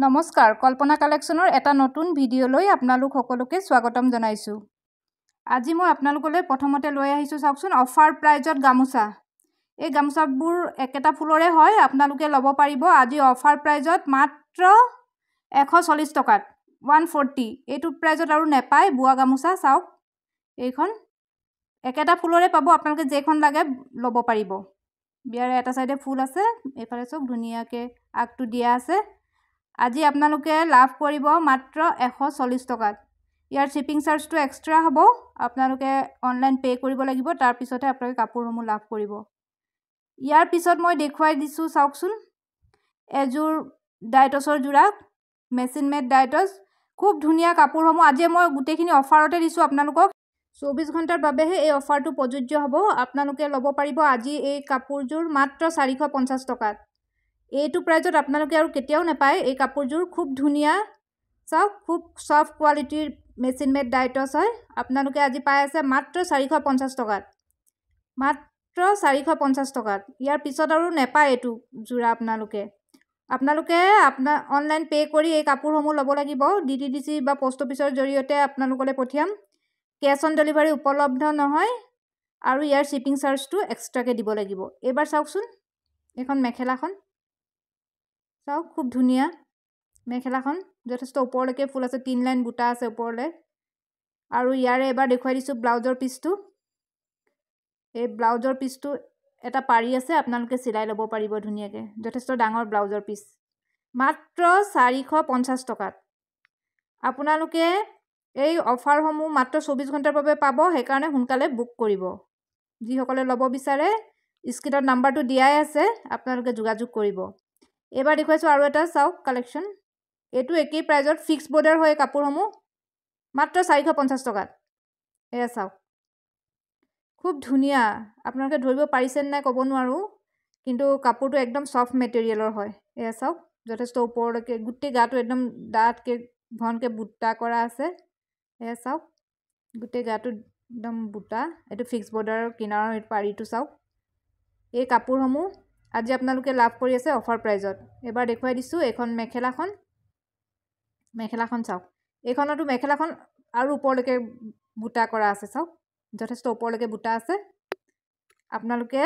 নমস্কাৰ কল্পনা কালেকশ্যনৰ এটা নতুন ভিডিঅ'লৈ আপোনালোক সকলোকে স্বাগতম জনাইছো। আজি মই আপোনালোকলৈ প্ৰথমতে লৈ আহিছো চাওকচোন অফাৰ প্ৰাইজত গামোচা। এই গামোচাবোৰ একেটা ফুলৰে হয়, আপোনালোকে ল'ব পাৰিব আজি অফাৰ প্ৰাইজত মাত্ৰ 140 টকাত 140। এইটো প্ৰাইজত আৰু নেপায় বুৱা গামোচা চাওক। এইখন একেটা ফুলৰে পাব, আপোনালোকে যেখন লাগে ল'ব পাৰিব। বিয়াৰ এটা সাইডে ফুল আছে, এফালে চব ধুনীয়াকে আগটো দিয়া আছে। আজি আপোনালোকে লাভ কৰিব মাত্ৰ 140 টকাত। ইয়াৰ শিপিং চাৰ্জটো এক্সট্ৰা হ'ব, আপোনালোকে অনলাইন পে কৰিব লাগিব, তাৰ পিছতে আপোনালোকে কাপোৰসমূহ লাভ কৰিব। ইয়াৰ পিছত মই দেখুৱাই দিছো চাওকচোন এজোৰ ডাইটছৰ জোৰা, মেচিন মেড ডাইটছ। খুব ধুনীয়া কাপোৰসমূহ আজি মই গোটেইখিনি অফাৰতে দিছো আপোনালোকক। 24 ঘণ্টাৰ বাবেহে এই অফাৰটো প্ৰযোজ্য হ'ব। আপোনালোকে ল'ব পাৰিব আজি এই কাপোৰজোৰ মাত্ৰ 450 টকাত। এইটো প্ৰাইজত আপোনালোকে আৰু কেতিয়াও নাপায়। এই কাপোৰজোৰ খুব ধুনীয়া চাওক, খুব সফট কোৱালিটিৰ মেচিন মেড ডাইটছ হয়। আপোনালোকে আজি পাই আছে মাত্ৰ 450 টকাত, মাত্ৰ 450 টকাত। ইয়াৰ পিছত আৰু নাপায় এইটো জোৰা। আপোনালোকে অনলাইন পে কৰি এই কাপোৰসমূহ ল'ব লাগিব। DTDC বা পোষ্ট অফিচৰ জৰিয়তে আপোনালোকলৈ পঠিয়াম। কেছ অন ডেলিভাৰী উপলব্ধ নহয় আৰু ইয়াৰ শিপিং চাৰ্জটো এক্সট্ৰাকে দিব লাগিব। এবাৰ চাওকচোন এখন মেখেলাখন চাওক, খুব ধুনীয়া মেখেলাখন, যথেষ্ট ওপৰলৈকে ফুল আছে, 3 লাইন বুটা আছে ওপৰলৈ। আৰু ইয়াৰে এবাৰ দেখুৱাই দিছো ব্লাউজৰ পিচটো। এই ব্লাউজৰ পিচটো এটা পাৰি আছে, আপোনালোকে চিলাই ল'ব পাৰিব ধুনীয়াকে। যথেষ্ট ডাঙৰ ব্লাউজৰ পিচ, মাত্ৰ 450 টকাত। আপোনালোকে এই অফাৰসমূহ মাত্ৰ 24 ঘণ্টাৰ বাবে পাব, সেইকাৰণে সোনকালে বুক কৰিব। যিসকলে ল'ব বিচাৰে স্ক্ৰীনত নাম্বাৰটো দিয়াই আছে, আপোনালোকে যোগাযোগ কৰিব। এবাৰ দেখুৱাইছো আৰু এটা চাওক কালেকশ্যন। এইটো একেই প্ৰাইজত ফিক্স বৰ্ডাৰ হয় কাপোৰসমূহ, মাত্ৰ 450 টকাত। এয়া চাওক, খুব ধুনীয়া। আপোনালোকে ধৰিব পাৰিছে নাই ক'ব নোৱাৰো, কিন্তু কাপোৰটো একদম সফট মেটেৰিয়েলৰ হয়। এয়া চাওক, যথেষ্ট ওপৰলৈকে গোটেই গাটো একদম ডাঠকে ঘনকে বুটা কৰা আছে। এয়া চাওক, গোটেই গাটো একদম বুটা। এইটো ফিক্স বৰ্ডাৰৰ কিনাৰৰ পাৰিটো চাওক। এই কাপোৰসমূহ আজি আপোনালোকে লাভ কৰি আছে অফাৰ প্ৰাইজত। এবাৰ দেখুৱাই দিছো এখন মেখেলাখন চাওক। এইখনতো মেখেলাখন আৰু ওপৰলৈকে বুটা কৰা আছে চাওক, যথেষ্ট ওপৰলৈকে বুটা আছে। আপোনালোকে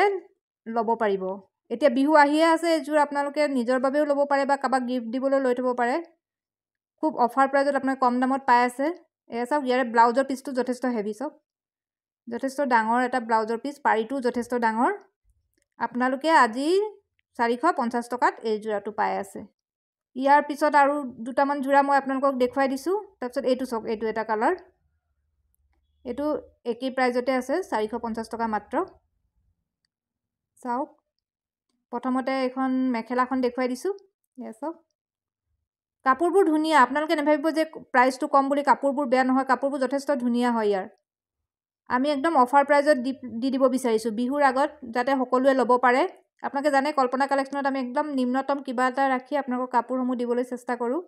ল'ব পাৰিব। এতিয়া বিহু আহিয়ে আছে, এযোৰ আপোনালোকে নিজৰ বাবেও ল'ব পাৰে বা কাৰোবাক গিফ্ট দিবলৈ লৈ থ'ব পাৰে। খুব অফাৰ প্ৰাইজত আপোনালোকে কম দামত পাই আছে। এয়া চাওক, ইয়াৰে ব্লাউজৰ পিচটো যথেষ্ট হেভি চাওক, যথেষ্ট ডাঙৰ এটা ব্লাউজৰ পিচ, পাৰিটো যথেষ্ট ডাঙৰ। আপোনালোকে আজি 450 টকাত এই জোৰাটো পাই আছে। ইয়াৰ পিছত আৰু দুটামান জোৰা মই আপোনালোকক দেখুৱাই দিছো। তাৰপিছত এইটো চাওক, এইটো এটা কালাৰ, এইটো একেই প্ৰাইজতে আছে, 450 টকা মাত্ৰ। চাওক, প্ৰথমতে এখন মেখেলাখন দেখুৱাই দিছো। এয়া চাওক, কাপোৰবোৰ ধুনীয়া। আপোনালোকে নাভাবিব যে প্ৰাইচটো কম বুলি কাপোৰবোৰ বেয়া নহয়, কাপোৰবোৰ যথেষ্ট ধুনীয়া হয়। ইয়াৰ আমি একদম অফাৰ প্ৰাইজত দি দিব বিচাৰিছো বিহুৰ আগত, যাতে সকলোৱে ল'ব পাৰে। আপোনালোকে জানে কল্পনা কালেকশ্যনত আমি একদম নিম্নতম কিবা এটা ৰাখি আপোনালোকক কাপোৰসমূহ দিবলৈ চেষ্টা কৰোঁ।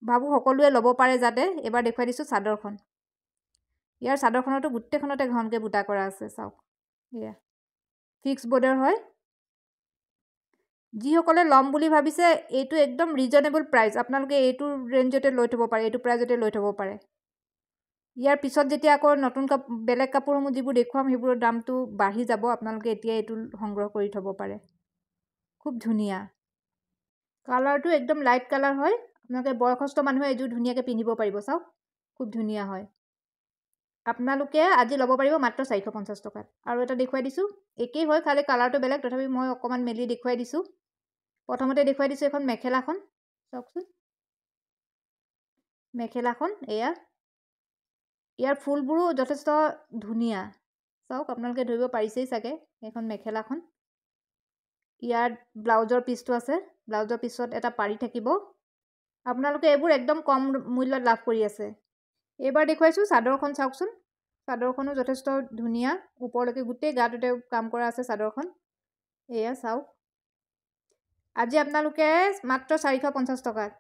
ভাবো সকলোৱে ল'ব পাৰে যাতে। এবাৰ দেখুৱাই দিছো চাদৰখন। ইয়াৰ চাদৰখনতো গোটেইখনতে ঘনকে বুটা কৰা আছে চাওক। এয়া ফিক্স বৰ্ডাৰ হয়। যিসকলে ল'ম বুলি ভাবিছে এইটো একদম ৰিজনেবল প্ৰাইচ, আপোনালোকে এইটো ৰেঞ্জতে লৈ থ'ব পাৰে, এইটো প্ৰাইজতে লৈ থ'ব পাৰে। ইয়াৰ পিছত যেতিয়া আকৌ নতুন বেলেগ কাপোৰসমূহ যিবোৰ দেখুৱাম সেইবোৰৰ দামটো বাঢ়ি যাব, আপোনালোকে এতিয়া এইটো সংগ্ৰহ কৰি থ'ব পাৰে। খুব ধুনীয়া কালাৰটো, একদম লাইট কালাৰ হয়। আপোনালোকে বয়সস্থ মানুহে এইযোৰ ধুনীয়াকৈ পিন্ধিব পাৰিব চাওক, খুব ধুনীয়া হয়। আপোনালোকে আজি ল'ব পাৰিব মাত্ৰ 450 টকাত। আৰু এটা দেখুৱাই দিছো, একেই হয়, খালি কালাৰটো বেলেগ, তথাপি মই অকণমান মেলি দেখুৱাই দিছো। প্ৰথমতে দেখুৱাই দিছো এখন মেখেলাখন চাওকচোন। মেখেলাখন এয়া, ইয়াৰ ফুলবোৰো যথেষ্ট ধুনীয়া চাওক, আপোনালোকে ধৰিব পাৰিছেই চাগে। এখন মেখেলাখন, ইয়াৰ ব্লাউজৰ পিচটো আছে, ব্লাউজৰ পিছত এটা পাৰি থাকিব। আপোনালোকে এইবোৰ একদম কম মূল্যত লাভ কৰি আছে। এইবাৰ দেখুৱাইছো চাদৰখন চাওকচোন। চাদৰখনো যথেষ্ট ধুনীয়া, ওপৰলৈকে গোটেই গাটোতে কাম কৰা আছে চাদৰখন। এয়া চাওক, আজি আপোনালোকে মাত্ৰ 450 টকাত।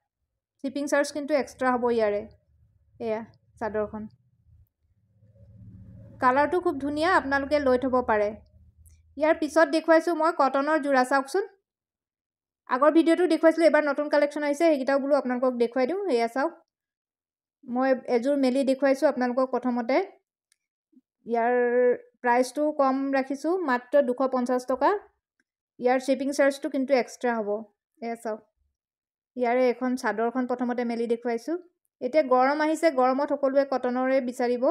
শিপিং চাৰ্জ কিন্তু এক্সট্ৰা হ'ব ইয়াৰে। এয়া চাদৰখন, কালাৰটো খুব ধুনীয়া, আপোনালোকে লৈ থ'ব পাৰে। ইয়াৰ পিছত দেখুৱাইছো মই কটনৰ জোৰা চাওকচোন। আগৰ ভিডিঅ'টো দেখুৱাইছিলোঁ, এবাৰ নতুন কালেকশ্যন আহিছে, সেইকেইটাও বোলো আপোনালোকক দেখুৱাই দিওঁ। এয়া চাওক, মই এযোৰ মেলি দেখুৱাইছোঁ আপোনালোকক প্ৰথমতে। ইয়াৰ প্ৰাইচটো কম ৰাখিছোঁ, মাত্ৰ 250 টকা। ইয়াৰ শ্বিপিং চাৰ্জটো কিন্তু এক্সট্ৰা হ'ব। এয়া চাওক, ইয়াৰে এখন চাদৰখন প্ৰথমতে মেলি দেখুৱাইছোঁ। এতিয়া গৰম আহিছে, গৰমত সকলোৱে কটনৰে বিচাৰিব।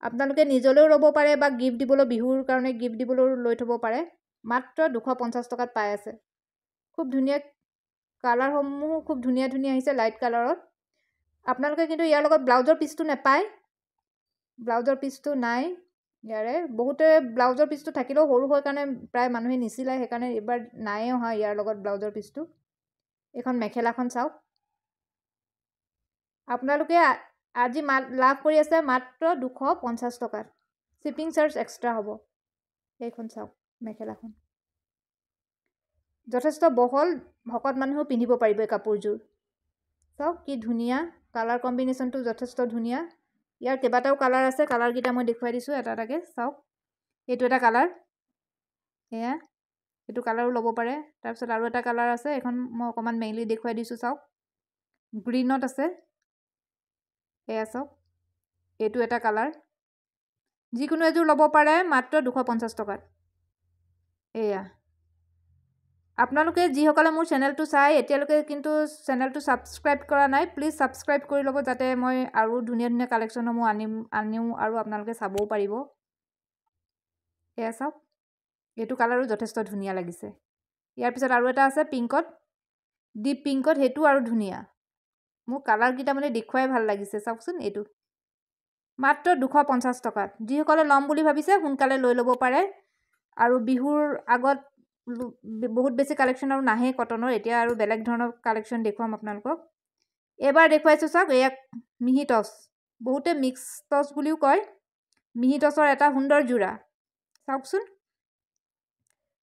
আপোনালোকে নিজলৈও ল'ব পাৰে বা গিফ্ট দিবলৈ, বিহুৰ কাৰণে গিফ্ট দিবলৈও লৈ থ'ব পাৰে। মাত্ৰ 250 টকাত পাই আছে। খুব ধুনীয়া কালাৰসমূহো খুব ধুনীয়া ধুনীয়া আহিছে লাইট কালাৰত। আপোনালোকে কিন্তু ইয়াৰ লগত ব্লাউজৰ পিচটো নাপায়, ব্লাউজৰ পিচটো নাই ইয়াৰে। বহুতে ব্লাউজৰ পিচটো থাকিলেও সৰু হয় কাৰণে প্ৰায় মানুহে নিচিলায়, সেইকাৰণে এইবাৰ নায়ে অহা ইয়াৰ লগত ব্লাউজৰ পিচটো। এইখন মেখেলাখন চাওক, আপোনালোকে আজি লাভ কৰি আছে মাত্ৰ 250 টকাত। শ্বিপিং চাৰ্জ এক্সট্ৰা হ'ব। এইখন চাওক মেখেলাখন, যথেষ্ট বহল, ভকত মানুহেও পিন্ধিব পাৰিব এই কাপোৰযোৰ। চাওক কি ধুনীয়া, কালাৰ কম্বিনেশ্যনটো যথেষ্ট ধুনীয়া। ইয়াৰ কেইবাটাও কালাৰ আছে, কালাৰকেইটা মই দেখুৱাই দিছোঁ এটা এটাকৈ। চাওক, এইটো এটা কালাৰ, এয়া এইটো কালাৰো ল'ব পাৰে। তাৰপিছত আৰু এটা কালাৰ আছে, এইখন মই অকণমান মেইনলি দেখুৱাই দিছোঁ। চাওক, গ্ৰীণত আছে, এয়া চাওক, এইটো এটা কালাৰ। যিকোনো এযোৰ ল'ব পাৰে মাত্ৰ 250 টকাত। এয়া আপোনালোকে যিসকলে মোৰ চেনেলটো চাই এতিয়ালৈকে কিন্তু চেনেলটো ছাবস্ক্ৰাইব কৰা নাই, প্লিজ ছাবস্ক্ৰাইব কৰি ল'ব, যাতে মই আৰু ধুনীয়া ধুনীয়া কালেকশ্যনসমূহ আনিও আৰু আপোনালোকে চাবও পাৰিব। এয়া চাওক, এইটো কালাৰো যথেষ্ট ধুনীয়া লাগিছে। ইয়াৰ পিছত আৰু এটা আছে পিংকত, ডিপ পিংকত, সেইটো আৰু ধুনীয়া। মোৰ কালাৰকেইটা মানে দেখুৱাই ভাল লাগিছে। চাওকচোন, এইটো মাত্ৰ 250 টকাত। যিসকলে ল'ম বুলি ভাবিছে সোনকালে লৈ ল'ব পাৰে। আৰু বিহুৰ আগত বহুত বেছি কালেকশ্যন আৰু নাহে কটনৰ, এতিয়া আৰু বেলেগ ধৰণৰ কালেকশ্যন দেখুৱাম আপোনালোকক। এইবাৰ দেখুৱাইছোঁ চাওক, এয়া মিহি টচ, বহুতে মিক্স টচ বুলিও কয়। মিহি টচৰ এটা সুন্দৰ যোৰা। চাওকচোন,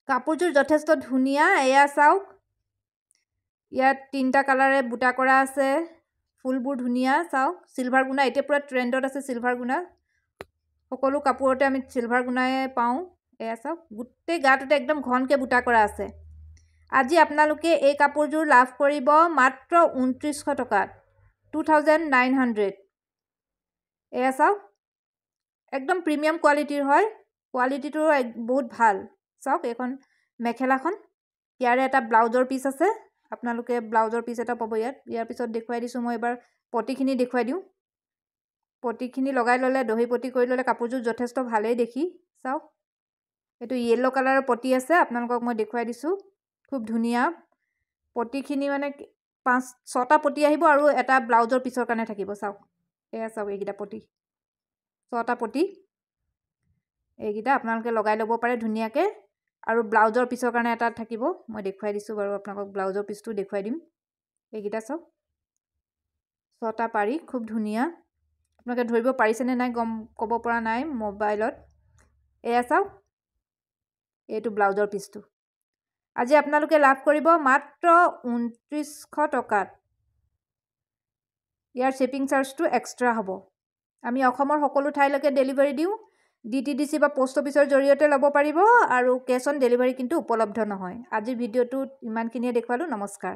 কাপোৰযোৰ যথেষ্ট ধুনীয়া। এয়া চাওক, ইয়াত 3টা কালাৰে বুটা কৰা আছে, ফুলবোৰ ধুনীয়া। চাওক, চিলভাৰ গুণা, এতিয়া পূৰা ট্ৰেণ্ডত আছে চিলভাৰ গুণা। সকলো কাপোৰতে আমি চিলভাৰ গুণাই পাওঁ। এয়া চাওক, গোটেই গাটোতে একদম ঘনকৈ বুটা কৰা আছে। আজি আপোনালোকে এই কাপোৰযোৰ লাভ কৰিব মাত্ৰ 2900 টকাত, 2900। এয়া চাওক, একদম প্ৰিমিয়াম কোৱালিটিৰ হয়, কোৱালিটিটো বহুত ভাল। চাওক, এইখন মেখেলাখন, ইয়াৰে এটা ব্লাউজৰ পিচ আছে, আপোনালোকে ব্লাউজৰ পিচ এটা পাব ইয়াত। ইয়াৰ পিছত দেখুৱাই দিছোঁ মই এবাৰ পটিখিনি দেখুৱাই দিওঁ। পটিখিনি লগাই ল'লে, দহি পটি কৰি ল'লে কাপোৰযোৰ যথেষ্ট ভালেই দেখি। চাওক, এইটো য়েল্ল' কালাৰৰ পটি আছে, আপোনালোকক মই দেখুৱাই দিছোঁ। খুব ধুনীয়া পটিখিনি, মানে 5-6টা পটি আহিব আৰু এটা ব্লাউজৰ পিচৰ কাৰণে থাকিব। চাওক, এয়া চাওক, এইকেইটা পটি, 6টা পটি, এইকেইটা আপোনালোকে লগাই ল'ব পাৰে ধুনীয়াকৈ। আৰু ব্লাউজৰ পিচৰ কাৰণে এটা থাকিব, মই দেখুৱাই দিছোঁ বাৰু আপোনালোকক, ব্লাউজৰ পিচটো দেখুৱাই দিম। এইকেইটা চাওক, 6টা পাৰি, খুব ধুনীয়া। আপোনালোকে ধৰিব পাৰিছেনে নাই ক'ব পৰা নাই মোবাইলত। এয়া চাওক, এইটো ব্লাউজৰ পিচটো। আজি আপোনালোকে লাভ কৰিব মাত্ৰ 2900 টকাত। ইয়াৰ শ্বিপিং চাৰ্জটো এক্সট্ৰা হ'ব। আমি অসমৰ সকলো ঠাইলৈকে ডেলিভাৰী দিওঁ। DTDC বা পোষ্ট অফিচৰ জৰিয়তে ল'ব পাৰিব, আৰু কেছ অন ডেলিভাৰী কিন্তু উপলব্ধ নহয়। আজিৰ ভিডিঅ'টোত ইমানখিনিয়ে দেখুৱালোঁ। নমস্কাৰ।